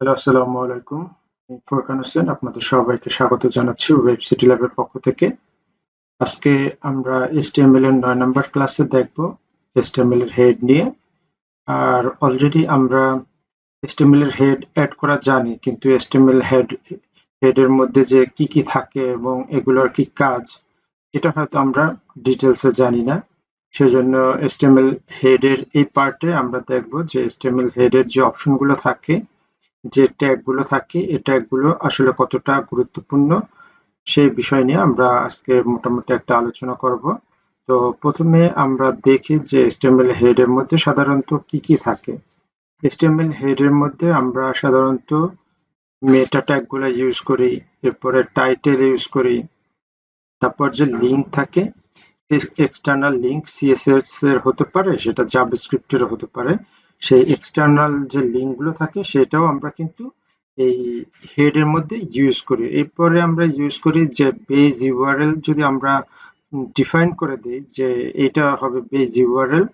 Hello, আসসালামু আলাইকুম। আমি ফোরকান হোসেন আপনাদের সবাইকে স্বাগত জানাচ্ছি ওয়েবসিটি ল্যাবের পক্ষ থেকে। আজকে আমরা HTML এর ৯ নাম্বার ক্লাসে দেখব HTML এর হেড নিয়ে। আর অলরেডি আমরা HTML এর হেড অ্যাড করা জানি, কিন্তু HTML হেডের মধ্যে যে কি থাকে এবং এগুলোর কি কাজ, এটা হয়তো আমরা ডিটেলসে জানি না। সেজন্য HTML হেডের এই পার্টে আমরা দেখব যে HTML হেডের যে অপশনগুলো থাকে, যে ট্যাগগুলো থাকে, এই ট্যাগগুলো আসলে কতটা গুরুত্বপূর্ণ সেই বিষয় নিয়ে আমরা আজকে মোটামুটি একটা আলোচনা করব। তো প্রথমে আমরা দেখি যে HTML হেডের মধ্যে সাধারণত কি থাকে। HTML হেডের মধ্যে আমরা সাধারণত মেটা ট্যাগগুলো ইউজ করি, এরপরে টাইটেল ইউজ করি, তারপর যে লিঙ্ক থাকে, এক্সটার্নাল লিঙ্ক সিএসএস এর হতে পারে, সেটা জাভাস্ক্রিপ্ট এর হতে পারে। সেই এক্সটার্নাল যে লিঙ্ক গুলো থাকে সেটাও আমরা কিন্তু এই হেড এর মধ্যে ইউজ করি। এরপরে আমরা ইউজ করি যে বেজ ইউআরএল, যদি আমরা ডিফাইন করে দিই যে এটা হবে বেজ ইউআরএল।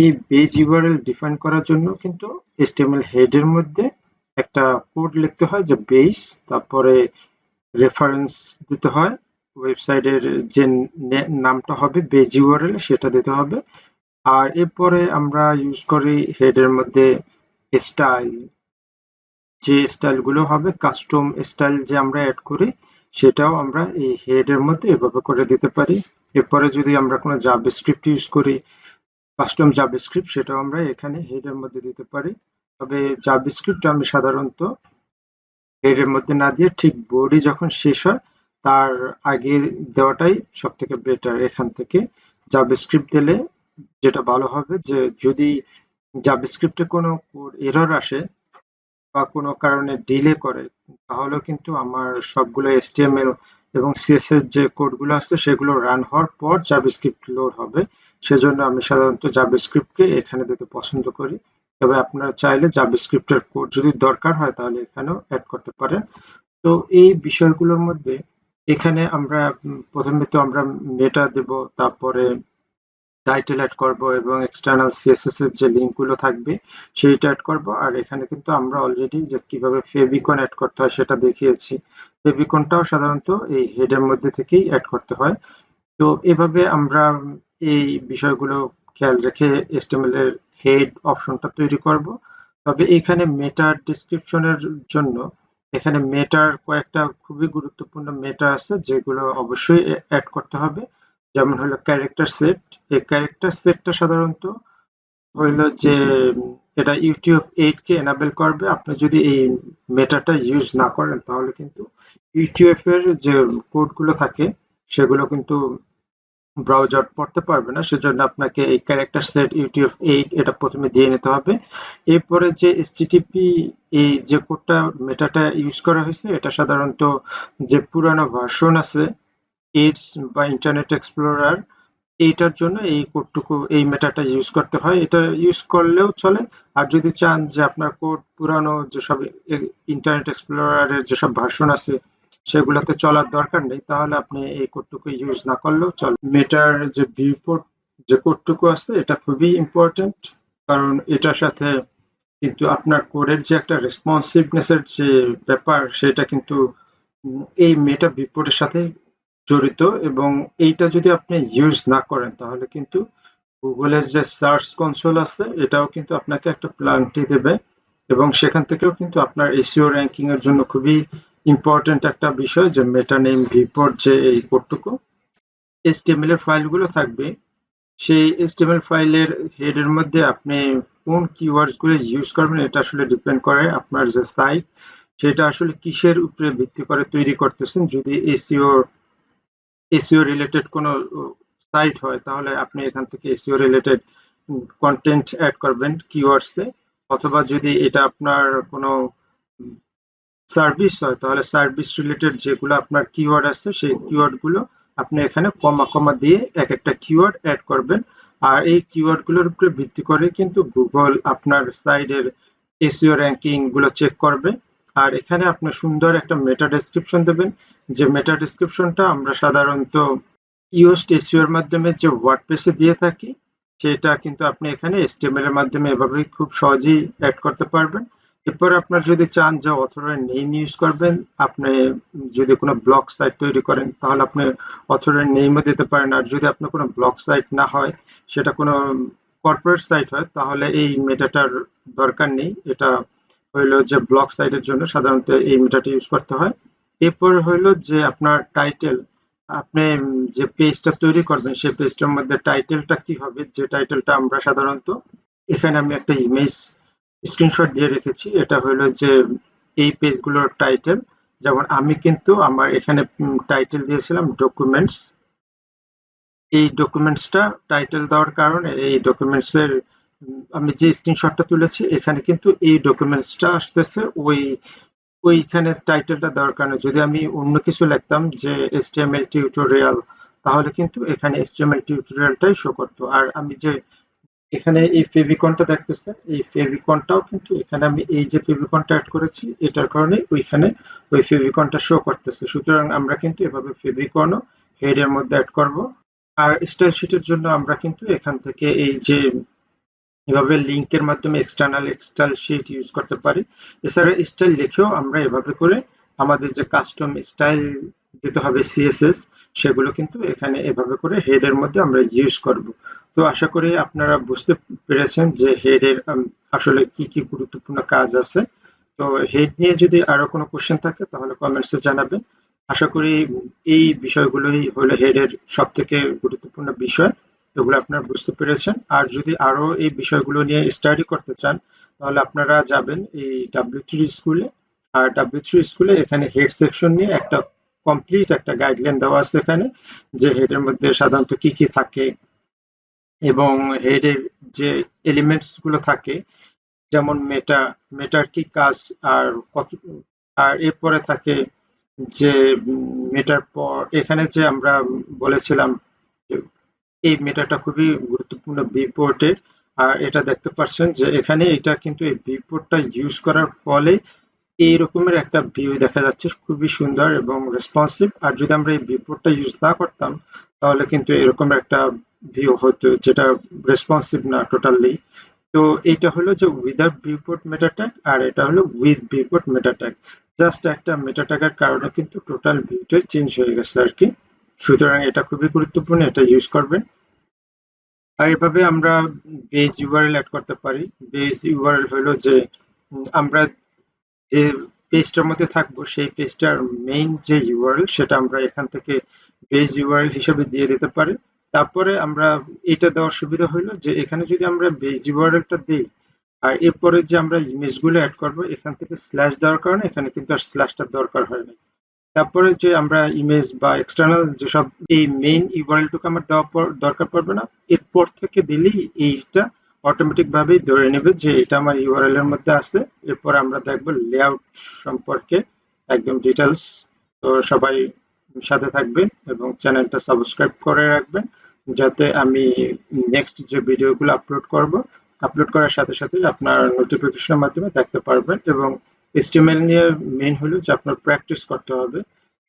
এই বেজ ইউআরএল ডিফাইন করার জন্য কিন্তু HTML হেড এর মধ্যে একটা কোড লিখতে হয়, যে বেস, তারপরে রেফারেন্স দিতে হয়, ওয়েবসাইটের যে নামটা হবে বেজ ইউআরএল সেটা দিতে হবে। আর এরপরে আমরা ইউজ করি হেডের মধ্যে স্টাইল, যে স্টাইলগুলো হবে কাস্টম স্টাইল যে আমরা অ্যাড করি, সেটাও আমরা এই হেডের মধ্যে এভাবে করে দিতে পারি। এরপরে যদি আমরা কোনো জাভাস্ক্রিপ্ট ইউজ করি, কাস্টম জাভাস্ক্রিপ্ট, সেটাও আমরা এখানে হেডের মধ্যে দিতে পারি। তবে জাভাস্ক্রিপ্ট আমি সাধারণত হেডের মধ্যে না দিয়ে ঠিক বডি যখন শেষ হয় তার আগে দেওয়াটাই সব থেকে বেটার। এখান থেকে জাভাস্ক্রিপ্ট দিলে যেটা ভালো হবে, যে যদি জাভাস্ক্রিপ্টে কোনো এরর আসে বা কোনো কারণে ডিলে করে, তাহলে কিন্তু আমার সবগুলো HTML এবং CSS যে কোডগুলো আছে সেগুলো রান হওয়ার পর জাভাস্ক্রিপ্ট লোড হবে। সেজন্য আমি সাধারণত জাভাস্ক্রিপ্টকে এখানে দিতে পছন্দ করি। তবে আপনারা চাইলে জাভাস্ক্রিপ্টের কোড যদি দরকার হয় তাহলে এখানেও অ্যাড করতে পারেন। তো এই বিষয়গুলোর মধ্যে এখানে আমরা প্রথমে তো আমরা মেটা দেব, তারপরে টাইটেল অ্যাড করব এবং এক্সটার্নাল সিএসএস এর যে লিঙ্ক গুলো থাকবে সেইটা অ্যাড করব। আর এখানে কিন্তু আমরা অলরেডি যে কিভাবে ফেভিকন অ্যাড করতে হয় সেটা দেখিয়েছি। ফেভিকনটাও সাধারণত এই হেডের মধ্যে থেকেই অ্যাড করতে হয়। তো এভাবে আমরা এই বিষয়গুলো খেয়াল রেখে HTML এর হেড অপশনটা তৈরি করব। তবে এখানে মেটার ডেসক্রিপশনের জন্য এখানে মেটার কয়েকটা খুবই গুরুত্বপূর্ণ মেটা আছে যেগুলো অবশ্যই অ্যাড করতে হবে। যেমন হলো ক্যারেক্টার সেট। এই ক্যারেক্টার সেটটা সাধারণত হইলো যে এটা ইউটিউব 8 কে এনাবেল করবে। আপনি যদি এই মেটাটা ইউজ না করেন তাহলে কিন্তু ইউটিউব এর যে কোডগুলো থাকে সেগুলো কিন্তু ব্রাউজার পড়তে পারবে না। সেজন্য আপনাকে এই ক্যারেক্টার সেট ইউটিউব 8 এটা প্রথমে দিয়ে নিতে হবে। এরপরে যে HTTP এই যে কোডটা মেটাটা ইউজ করা হয়েছে, এটা সাধারণত যে পুরানো ভার্সন আছে এইডস বা ইন্টারনেট এক্সপ্লোরার, এইটার জন্য এই কোডটুকু এই মেটাটা ইউজ করতে হয়। এটা ইউজ করলেও চলে। আর যদি চান যে আপনার কোড পুরানো যেসব ইন্টারনেট এক্সপ্লোরারের যেসব ভার্সন আছে সেগুলোতে চলার দরকার নেই, তাহলে আপনি এই কোডটুকু ইউজ না করলেও চলে। মেটার যে ভিউপোর্ট যে কোডটুকু আছে এটা খুবই ইম্পর্টেন্ট, কারণ এটার সাথে কিন্তু আপনার কোডের যে একটা রেসপন্সিভনেস এর যে ব্যাপার সেটা কিন্তু এই মেটা ভিউপোর্টের সাথে জড়িত। এবং এইটা যদি আপনি ইউজ না করেন তাহলে কিন্তু গুগলের যে সার্চ কনসোল আছে এটাও কিন্তু আপনাকে একটা প্লান্টি দেবে, এবং সেখান থেকেও কিন্তু আপনার এসইও র্যাঙ্কিং এর জন্য খুবই ইম্পর্টেন্ট একটা বিষয় যে মেটা নেম ভিউপোর্ট যে এই কোডটুকু। HTML এর ফাইলগুলো থাকবে, সেই HTML ফাইলের হেডের মধ্যে আপনি কোন কিওয়ার্ডস গুলো ইউজ করবেন এটা আসলে ডিপেন্ড করে আপনার যে সাইট সেটা আসলে কিসের উপরে ভিত্তি করে তৈরি করতেছেন। যদি এসইও রিলেটেড কোনো সাইট হয় তাহলে আপনি এখান থেকে এসইও রিলেটেড কন্টেন্ট অ্যাড করবেন কিওয়ার্ডসে। অথবা যদি এটা আপনার কোনো সার্ভিস হয় তাহলে সার্ভিস রিলেটেড যেগুলো আপনার কিওয়ার্ড আছে সেই কিওয়ার্ড গুলো আপনি এখানে কমা কমা দিয়ে এক একটা কিওয়ার্ড অ্যাড করবেন। আর এই কিওয়ার্ড গুলোর উপরে ভিত্তি করে কিন্তু গুগল আপনার সাইডের এসইও র্যাঙ্কিং গুলো চেক করবে। আর এখানে আপনি সুন্দর একটা মেটা ডেসক্রিপশন দেবেন, যে মেটা ডেসক্রিপশনটা আমরা সাধারণত ইয়োস্ট এসইও এর মাধ্যমে যে ওয়ার্ডপ্রেসে দিয়ে থাকি সেটা কিন্তু আপনি এখানে HTML এর মাধ্যমে এভাবেই খুব সহজেই অ্যাড করতে পারবেন। এরপর আপনার যদি চান যে অথরের নেম ইউজ করবেন, আপনি যদি কোনো ব্লগ সাইট তৈরি করেন তাহলে আপনি অথরের নেমও দিতে পারেন। আর যদি আপনার কোনো ব্লগ সাইট না হয়, সেটা কোনো কর্পোরেট সাইট হয়, তাহলে এই মেটাটার দরকার নেই। এটা হইলো যে ব্লগ সাইটের জন্য সাধারণত এই মেটাটা ইউজ করতে হয়। এরপর হইলো যে আপনার টাইটেল, আপনি যে পেজটা তৈরি করবেন সেই পেজটার মধ্যে টাইটেলটা কি হবে, যে টাইটেলটা আমরা সাধারণত, এখানে আমি একটা ইমেজ স্ক্রিনশট দিয়ে রেখেছি। এটা হলো যে এই পেজগুলোর টাইটেল। যেমন আমি কিন্তু আমার এখানে টাইটেল দিয়েছিলাম ডকুমেন্টস। এই ডকুমেন্টসটা টাইটেল দেওয়ার কারণে এই ডকুমেন্টসের আমি যে স্ক্রিনশটটা তুলেছি এখানে কিন্তু এই ডকুমেন্টসটা আসতেছে ওইখানে টাইটেলটা দেওয়ার কারণে। যদি আমি অন্য কিছু লিখতাম যে HTML টিউটোরিয়াল, তাহলে কিন্তু এখানে HTML টিউটোরিয়ালটাই শো করতো। আর আমি যে এখানে এই ফেভিকনটা দেখতেছেন, এই ফেভিকনটাও কিন্তু এখানে আমি এই যে ফেভিকনটা অ্যাড করেছি এটার কারণে ওইখানে ওই ফেভিকনটা শো করতেছে। সুতরাং আমরা কিন্তু এভাবে ফেভিকনও হেড এর মধ্যে অ্যাড করব। আর স্টাইল শিটের জন্য আমরা কিন্তু এখান থেকে এই যে এভাবে লিঙ্কের মাধ্যমে এক্সটার্নাল স্টাইল শিট ইউজ করতে পারি। এছাড়া স্টাইল লিখেও আমরা এভাবে করে আমাদের যে কাস্টম স্টাইল দিতে হবে সিএসএস, সেগুলো কিন্তু এখানে এভাবে করে হেড এর মধ্যে আমরা ইউজ করব। তো আশা করি আপনারা বুঝতে পেরেছেন যে হেড এর আসলে কি কি গুরুত্বপূর্ণ কাজ আছে। তো হেড নিয়ে যদি আরো কোনো কোশ্চেন থাকে তাহলে কমেন্টসে জানাবেন। আশা করি এই বিষয়গুলোই হলো হেড এর সব থেকে গুরুত্বপূর্ণ বিষয়, এগুলো আপনারা বুঝতে পেরেছেন। আর যদি আরো এই বিষয়গুলো নিয়ে স্টাডি করতে চান তাহলে আপনারা যাবেন এই W3 স্কুলে। আর W3 স্কুলে এখানে হেড সেকশন নিয়ে একটা কমপ্লিট একটা গাইডলাইন দেওয়া আছে এখানে, যে হেডের মধ্যে সাধারণত কি কি থাকে এবং হেডের যে এলিমেন্টস গুলো থাকে, যেমন মেটার কি কাজ, আর কত, আর এরপরে থাকে যে মেটার পর এখানে যে আমরা বলেছিলাম যে এই মেটাটা খুবই গুরুত্বপূর্ণ বিপোর্টের। আর এটা দেখতে পাচ্ছেন যে এখানে এটা কিন্তু এই বিপোর্টটা ইউজ করার ফলে এই রকমের একটা ভিউ দেখা যাচ্ছে, খুবই সুন্দর এবং রেসপন্সিভ। আর যদি আমরা এই বিপোর্টটা ইউজ না করতাম তাহলে কিন্তু এরকম একটা ভিউ হতো যেটা রেসপন্সিভ না টোটালি। তো এটা হলো যে উইদাউট ভিউপোর্ট মেটা ট্যাগ, আর এটা হলো with viewport meta tag. Just একটা মেটা ট্যাগের কারণে কিন্তু টোটাল ভিউটাই চেঞ্জ হয়ে গেছে আর কি। সুতরাং এটা খুবই গুরুত্বপূর্ণ, এটা ইউজ করবেন। আর এভাবে আমরা বেজ ইউআরএল অ্যাড করতে পারি। বেজ ইউআরএল হলো যে আমরা যে পেজটার মধ্যে থাকবো সেই পেজটার মেইন যে ইউআরএল সেটা আমরা এখান থেকে বেজ ইউআরএল হিসেবে দিয়ে দিতে পারি। তারপরে আমরা এটা দেওয়ার সুবিধা হলো যে এখানে যদি আমরা বেজ ইউআরএলটা দিই আর এরপরে যে আমরা ইমেজগুলো অ্যাড করব এখান থেকে স্ল্যাশ দেওয়ার কারণে এখানে কিন্তু আর স্ল্যাশটার দরকার হয় না। তারপরে যে আমরা ইমেজ বা এক্সটার্নাল যেসব এই মেইন ইউআরএলটুকু আমার দেওয়ার পর দরকার পড়বে না, এরপর থেকে দিলেই এইটা অটোমেটিক ভাবেই ধরে নেবে যে এটা আমার ইউআরএল এর মধ্যে আছে। এরপর আমরা দেখবো লেআউট সম্পর্কে একদম ডিটেলস। তো সবাই সাথে থাকবেন এবং চ্যানেলটা সাবস্ক্রাইব করে রাখবেন, যাতে আমি নেক্সট যে ভিডিওগুলো আপলোড করার সাথে সাথে আপনার নোটিফিকেশনের মাধ্যমে দেখতে পারবেন। এবং HTML নিয়ে মেইন হলো যে আপনার প্র্যাকটিস করতে হবে।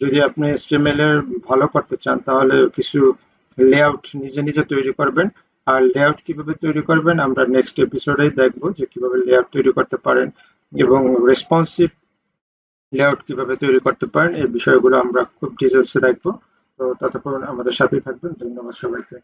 যদি আপনি HTML এর ভালো করতে চান তাহলে কিছু লেআউট নিজে নিজে তৈরি করবেন। আর লেআউট কিভাবে তৈরি করবেন আমরা নেক্সট এপিসোডেই দেখবো, যে কিভাবে লেআউট তৈরি করতে পারেন এবং রেসপন্সিভ লেআউট কিভাবে তৈরি করতে পারেন, এই বিষয়গুলো আমরা খুব ডিটেলসে দেখবো। তো ততক্ষণ আমাদের সাথেই থাকবেন। ধন্যবাদ সবাইকে।